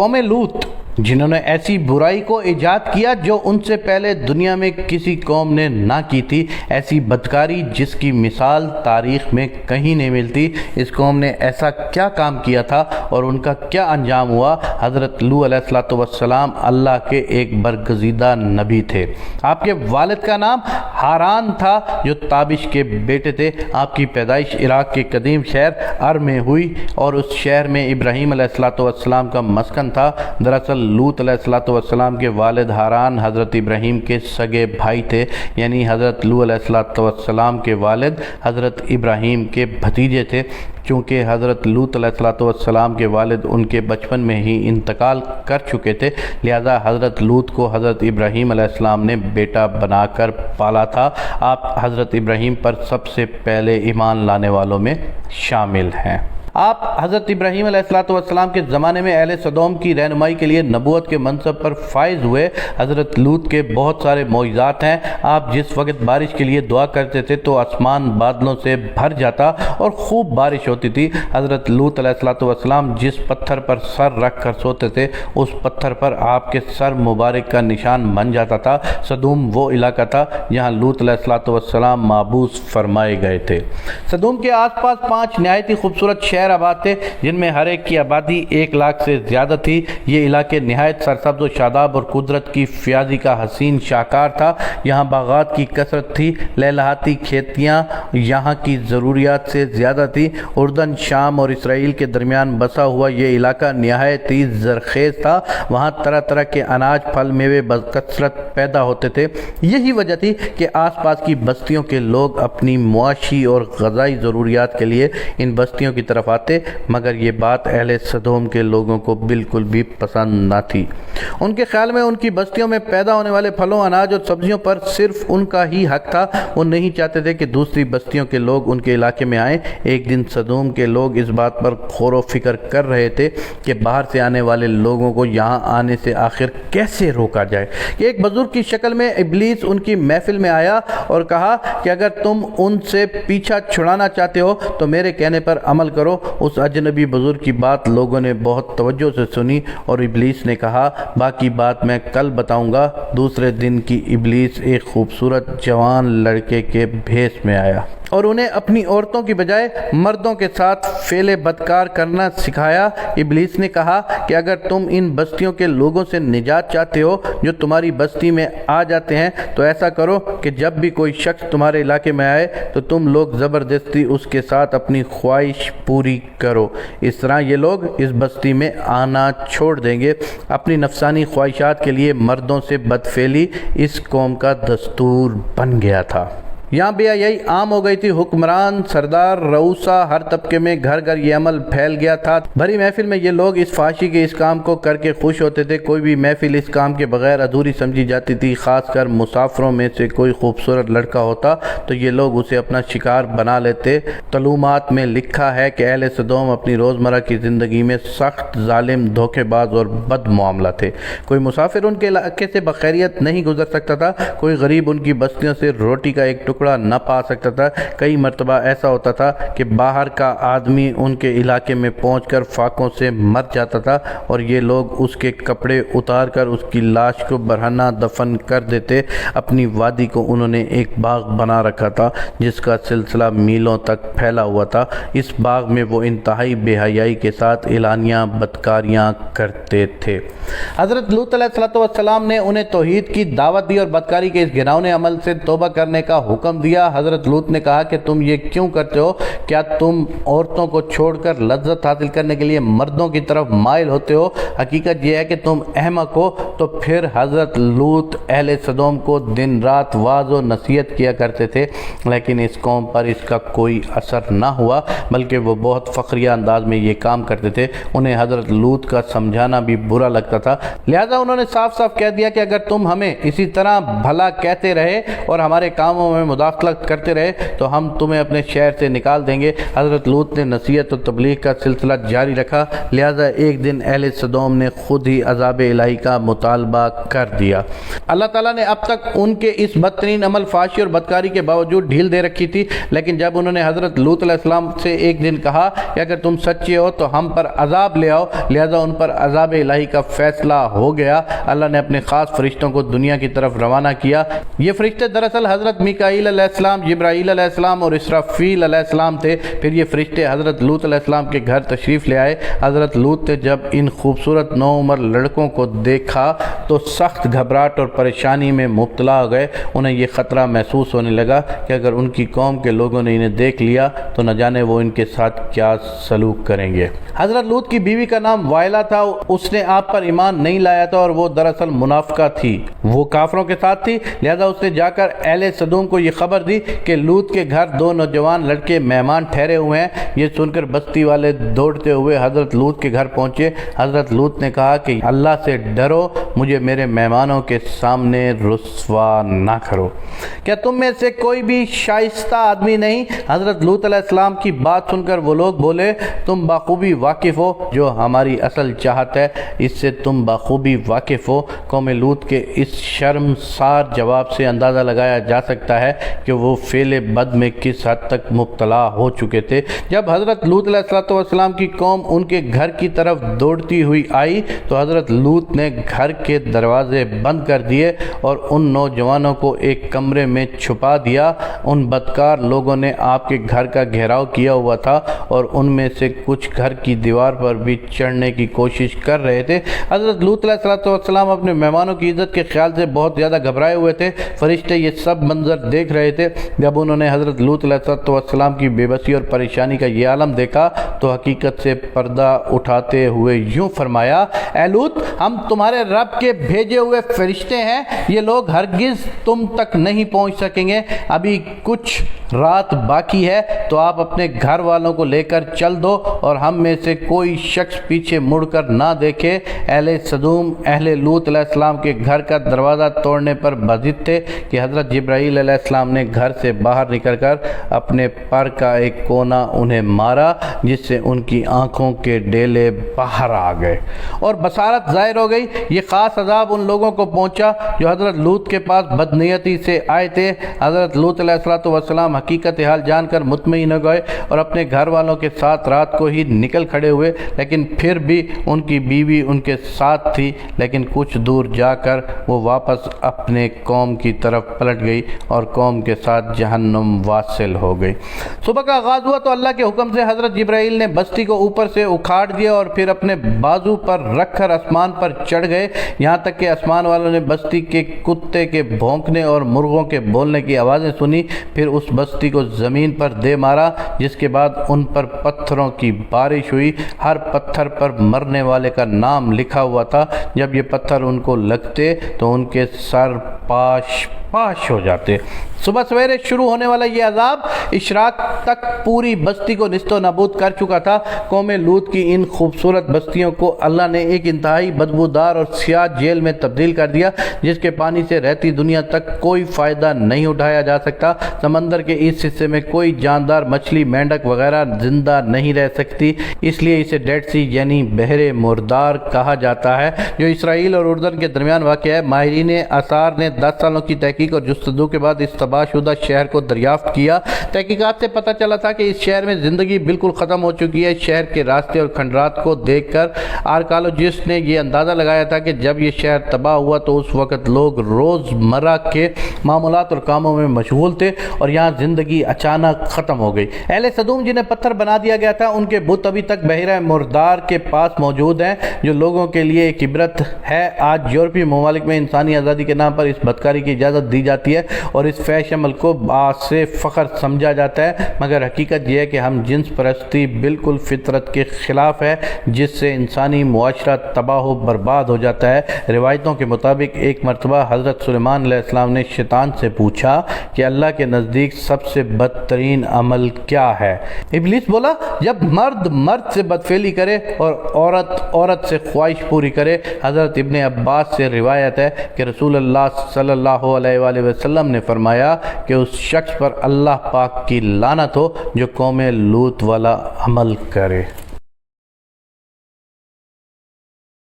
قوم لوط جنہوں نے ایسی برائی کو ایجاد کیا جو ان سے پہلے دنیا میں کسی قوم نے نہ کی تھی، ایسی بدکاری جس کی مثال تاریخ میں کہیں نہیں ملتی۔ اس قوم نے ایسا کیا کام کیا تھا اور ان کا کیا انجام ہوا؟ حضرت لوط علیہ السلام اللہ کے ایک برگزیدہ نبی تھے۔ آپ کے والد کا نام ہاران تھا جو تابش کے بیٹے تھے۔ آپ کی پیدائش عراق کے قدیم شہر ار میں ہوئی اور اس شہر میں ابراہیم علیہ السلام کا مسکن تھا۔ دراصل لوط علیہ السلام کے والد ہاران حضرت ابراہیم کے سگے بھائی تھے، یعنی حضرت لوط علیہ السلام کے والد حضرت ابراہیم کے بھتیجے تھے۔ چونکہ حضرت لوط علیہ السلام کے والد ان کے بچپن میں ہی انتقال کر چکے تھے، لہذا حضرت لوط کو حضرت ابراہیم علیہ السلام نے بیٹا بنا کر پالا تھا۔ آپ حضرت ابراہیم پر سب سے پہلے ایمان لانے والوں میں شامل ہیں۔ آپ حضرت ابراہیم علیہ السلام کے زمانے میں اہل سدوم کی رہنمائی کے لیے نبوت کے منصب پر فائز ہوئے۔ حضرت لوط کے بہت سارے معجزات ہیں۔ آپ جس وقت بارش کے لیے دعا کرتے تھے تو آسمان بادلوں سے بھر جاتا اور خوب بارش ہوتی تھی۔ حضرت لوط علیہ السلام جس پتھر پر سر رکھ کر سوتے تھے اس پتھر پر آپ کے سر مبارک کا نشان بن جاتا تھا۔ سدوم وہ علاقہ تھا جہاں لوط علیہ السلام محبوس فرمائے گئے تھے۔ سدوم کے آس پاس 5 نہایت ہی خوبصورت شہر آباد تھے جن میں ہر ایک کی آبادی 1 لاکھ سے زیادہ تھی۔ یہ علاقے نہایت سرسبز و شاداب اور قدرت کی فیاضی کا حسین شاہکار تھا۔ یہاں باغات کی کثرت تھی، لہلہاتی کھیتیاں یہاں کی ضروریات سے زیادہ تھی۔ اردن، شام اور اسرائیل کے درمیان بسا ہوا یہ علاقہ نہایت ہی زرخیز تھا۔ وہاں طرح طرح کے اناج، پھل، میوے بکثرت پیدا ہوتے تھے۔ یہی وجہ تھی کہ آس پاس کی بستیوں کے لوگ اپنی معاشی اور غذائی ضروریات کے لیے ان بستیوں کی طرف آتے، مگر یہ بات اہل سدوم کے لوگوں کو بالکل بھی پسند نہ تھی۔ ان کے خیال میں ان کی بستیوں میں پیدا ہونے والے پھلوں، اناج اور سبزیوں پر صرف ان کا ہی حق تھا۔ وہ نہیں چاہتے تھے کہ دوسری بستیوں کے لوگ ان کے علاقے میں آئیں۔ ایک دن سدوم کے لوگ اس بات پر غور و فکر کر رہے تھے کہ باہر سے آنے والے لوگوں کو یہاں آنے سے آخر کیسے روکا جائے کہ ایک بزرگ کی شکل میں ابلیس ان کی محفل میں آیا اور کہا کہ اگر تم ان سے پیچھا چھڑانا چاہتے ہو تو میرے کہنے پر عمل کرو۔ اس اجنبی بزرگ کی بات لوگوں نے بہت توجہ سے سنی اور ابلیس نے کہا باقی بات میں کل بتاؤں گا۔ دوسرے دن کی ابلیس ایک خوبصورت جوان لڑکے کے بھیس میں آیا اور انہیں اپنی عورتوں کی بجائے مردوں کے ساتھ فعل بدکار کرنا سکھایا۔ ابلیس نے کہا کہ اگر تم ان بستیوں کے لوگوں سے نجات چاہتے ہو جو تمہاری بستی میں آ جاتے ہیں تو ایسا کرو کہ جب بھی کوئی شخص تمہارے علاقے میں آئے تو تم لوگ زبردستی اس کے ساتھ اپنی خواہش پوری کرو۔ اس طرح یہ لوگ اس بستی میں آنا چھوڑ دیں گے۔ اپنی نفسانی خواہشات کے لیے مردوں سے بدفعلی اس قوم کا دستور بن گیا تھا۔ یہاں بے حیائی عام ہو گئی تھی۔ حکمران، سردار، رؤسا، ہر طبقے میں گھر گھر یہ عمل پھیل گیا تھا۔ بھری محفل میں یہ لوگ اس فحاشی کے اس کام کو کر کے خوش ہوتے تھے۔ کوئی بھی محفل اس کام کے بغیر ادھوری سمجھی جاتی تھی۔ خاص کر مسافروں میں سے کوئی خوبصورت لڑکا ہوتا تو یہ لوگ اسے اپنا شکار بنا لیتے۔ تعلیمات میں لکھا ہے کہ اہل سدوم اپنی روزمرہ کی زندگی میں سخت، ظالم، دھوکے باز اور بد معاملہ تھے۔ کوئی مسافر ان کے علاقے سے بخیریت نہیں گزر سکتا تھا۔ کوئی غریب ان کی بستیوں سے روٹی کا ایک ٹکڑا نہ پا سکتا تھا۔ کئی مرتبہ ایسا ہوتا تھا کہ باہر کا آدمی ان کے علاقے میں پہنچ کر فاقوں سے مر جاتا تھا اور یہ لوگ اس کے کپڑے اتار کر اس کی لاش کو برہنہ دفن کر دیتے۔ اپنی وادی کو انہوں نے ایک باغ بنا رکھا تھا جس کا سلسلہ میلوں تک پھیلا ہوا تھا۔ اس باغ میں وہ انتہائی بے حیائی کے ساتھ اعلانیہ بدکاریاں کرتے تھے۔ حضرت لوط علیہ السلام نے انہیں توحید کی دعوت دی اور بدکاری کے اس گھناؤنے عمل سے توبہ کرنے کا حکم دیا۔ حضرت لوط نے کہا کہ تم یہ کیوں کرتے ہو؟ کیا تم عورتوں کو چھوڑ کر لذت حاصل کرنے کے لیے مردوں کی طرف مائل ہوتے ہو؟ حقیقت یہ ہے کہ تم احمق ہو۔ تو پھر حضرت لوط اہل سدوم کو دن رات واعظ و نصیحت کیا کرتے تھے، لیکن اس قوم پر اس کا کوئی اثر نہ ہوا، بلکہ وہ بہت فخریہ انداز میں یہ کام کرتے تھے۔ انہیں حضرت لوط کا سمجھانا بھی برا لگتا تھا، لہذا انہوں نے صاف صاف کہہ دیا کہ اگر تم ہمیں اسی طرح بھلا کہتے رہے اور ہمارے کاموں میں مداخلت کرتے رہے تو ہم تمہیں اپنے شہر سے نکال دیں گے۔ حضرت لوط نے نصیحت و تبلیغ کا سلسلہ جاری رکھا، لہذا ایک دن اہل سدوم نے خود ہی عذاب الہی کا مطالبہ مطالبہ کر دیا۔ اللہ تعالیٰ نے اب تک ان کے اس بدترین عمل فحاشی اور بدکاری کے باوجود ڈھیل دے رکھی تھی، لیکن جب انہوں نے حضرت لوط علیہ السلام سے ایک دن کہا کہ اگر تم سچے ہو تو ہم پر عذاب لے آؤ، لہذا ان پر عذاب الہی کا فیصلہ ہو گیا۔ اللہ نے اپنے خاص فرشتوں کو دنیا کی طرف روانہ کیا۔ یہ فرشتے دراصل حضرت میکائیل علیہ السلام، جبرائیل علیہ السلام اور اسرافیل علیہ السلام تھے۔ پھر یہ فرشتے حضرت لوط علیہ السلام کے گھر تشریف لے آئے۔ حضرت لوط نے جب ان خوبصورت نوعمر لڑکوں کو دیکھا تو سخت گھبراہٹ اور پریشانی میں مبتلا ہو گئے۔ انہیں یہ خطرہ محسوس ہونے لگا کہ اگر ان کی قوم کے لوگوں نے انہیں دیکھ لیا تو نہ جانے وہ ان کے ساتھ کیا سلوک کریں گے۔ حضرت لوط کی بیوی کا نام وائلہ تھا۔ اس نے آپ پر ایمان نہیں لایا تھا اور وہ دراصل منافقہ تھی، وہ کافروں کے ساتھ تھی، لہذا اس نے جا کر اہل سدوم کو یہ خبر دی کہ لوط کے گھر دو نوجوان لڑکے مہمان ٹھہرے ہوئے ہیں۔ یہ سن کر بستی والے دوڑتے ہوئے حضرت لوط کے گھر پہنچے۔ حضرت لوط نے کہا کہ اللہ سے ڈرو، مجھے میرے مہمانوں کے سامنے رسوا نہ کرو۔ کیا تم میں سے کوئی بھی شائستہ آدمی نہیں؟ حضرت لوط علیہ السلام کی بات سن کر وہ لوگ بولے، تم بخوبی واقف ہو جو ہماری اصل چاہت ہے، اس سے تم بخوبی واقف ہو۔ قوم لوط کے اس شرمسار جواب سے اندازہ لگایا جا سکتا ہے کہ وہ فعل بد میں کس حد تک مبتلا ہو چکے تھے۔ جب حضرت لوط علیہ السلام کی قوم ان کے گھر کی طرف دوڑتی ہوئی آئی تو حضرت لوط نے گھر کے دروازے بند کر دیے اور ان نوجوانوں کو ایک کمرے میں چھپا دیا۔ ان بدکار لوگوں نے آپ کے گھر کا گھیراؤ کیا ہوا تھا اور ان میں سے کچھ گھر کی دیوار پر بھی چڑھنے کی کوشش کر رہے تھے۔ حضرت لوط علیہ السلام اپنے مہمانوں کی عزت کے خیال سے بہت زیادہ گھبرائے ہوئے تھے۔ فرشتے یہ سب منظر دیکھ رہے تھے۔ جب انہوں نے حضرت لوط علیہ السلام کی بے بسی اور پریشانی کا یہ عالم دیکھا تو حقیقت سے پردہ اٹھاتے ہوئے یوں فرمایا، اے لوط، ہم تمہارے رب کے بھیجے ہوئے فرشتے ہیں، یہ لوگ ہرگز تم تک نہیں پہنچ سکیں گے۔ ابھی کچھ رات باقی ہے تو آپ اپنے گھر والوں کو لے کر چل دو اور ہم میں سے کوئی شخص پیچھے مڑ کر نہ دیکھے۔ اہل صدوم اہل لوط علیہ السلام کے گھر کا دروازہ توڑنے پر بضد تھے کہ حضرت جبرائیل علیہ السلام نے گھر سے باہر نکل کر اپنے پر کا ایک کونا انہیں مارا، جس سے ان کی آنکھوں کے ڈیلے باہر آ گئے اور بصارت ظاہر ہو گئی۔ یہ خاص عذاب ان لوگوں کو پہنچا جو حضرت لوط کے پاس بدنیتی سے آئے تھے۔ حضرت لوط علیہ السلام حقیقت حال جان کر مطمئن ہو گئے اور اپنے گھر والوں کے ساتھ رات کو ہی نکل کھڑے ہوئے، لیکن پھر بھی ان کی بیوی ان کے ساتھ تھی۔ لیکن کچھ دور جا کر وہ واپس اپنے قوم کی طرف پلٹ گئی اور قوم کے ساتھ جہنم واصل ہو گئی۔ صبح کا آغاز ہوا تو اللہ کے حکم سے حضرت جبرائیل نے بستی کو اوپر سے اکھاڑ دیا اور پھر اپنے بازو پر رکھ کر آسمان پر چڑھ گئے، یہاں تک کہ آسمان والوں نے بستی کے کتے کے بھونکنے اور مرغوں کے بولنے کی آوازیں سنی۔ پھر اس بستی کو زمین پر دے مارا، جس کے بعد ان پر پتھروں کی بارش ہوئی۔ ہر پتھر پر مرنے والے کا نام لکھا ہوا تھا۔ جب یہ پتھر ان کو لگتے تو ان کے سر پاش ہو جاتے۔ صبح سویرے شروع ہونے والا یہ عذاب اشراق تک پوری بستی کو نیست و نابود کر چکا تھا۔ قوم لوط کی ان خوبصورت بستیوں کو اللہ نے ایک انتہائی بدبودار اور سیاہ جیل میں تبدیل کر دیا، جس کے پانی سے رہتی دنیا تک کوئی فائدہ نہیں اٹھایا جا سکتا۔ سمندر کے اس حصے میں کوئی جاندار مچھلی، مینڈک وغیرہ زندہ نہیں رہ سکتی، اس لیے اسے ڈیڈ سی یعنی بحر مردار کہا جاتا ہے، جو اسرائیل اور اردن کے درمیان واقع ہے۔ ماہرین آثار نے 10 سالوں کی تحقیق اور جستجو کے بعد اس تباہ شدہ شہر کو دریافت کیا۔ تحقیقات سے پتہ چلا تھا کہ اس شہر میں زندگی بالکل ختم ہو چکی ہے۔ شہر کے راستے اور کھنڈرات کو دیکھ کر آرکیالوجسٹ نے یہ اندازہ لگایا تھا کہ جب یہ شہر تباہ ہوا تو اس وقت لوگ روزمرہ کے معاملات اور کاموں میں مشغول تھے اور یہاں زندگی اچانک ختم ہو گئی۔ اہل صدوم جنہیں پتھر بنا دیا گیا تھا، ان کے بت ابھی تک بحیرہ مردار کے پاس موجود ہیں، جو لوگوں کے لیے ایک عبرت ہے۔ آج یورپی ممالک میں انسانی آزادی کے نام پر اس بدکاری کی اجازت دی جاتی ہے اور اس فحش عمل کو باعث فخر سمجھا جاتا ہے، مگر حقیقت یہ ہے کہ ہم جنس پرستی بالکل فطرت کے خلاف ہے، جس سے انسانی معاشرہ تباہ و برباد ہو جاتا ہے۔ روایتوں کے مطابق ایک مرتبہ حضرت سلیمان علیہ السلام نے شیطان سے پوچھا کہ اللہ کے نزدیک سب سے بدترین عمل کیا ہے؟ ابلیس بولا، جب مرد مرد سے بدفعلی کرے اور عورت عورت سے خواہش پوری کرے۔ حضرت ابن عباس سے روایت ہے کہ رسول اللہ صلی اللہ علیہ وآلہ وسلم نے فرمایا کہ اس شخص پر اللہ پاک کی لعنت ہو جو قوم لوط والا عمل کرے۔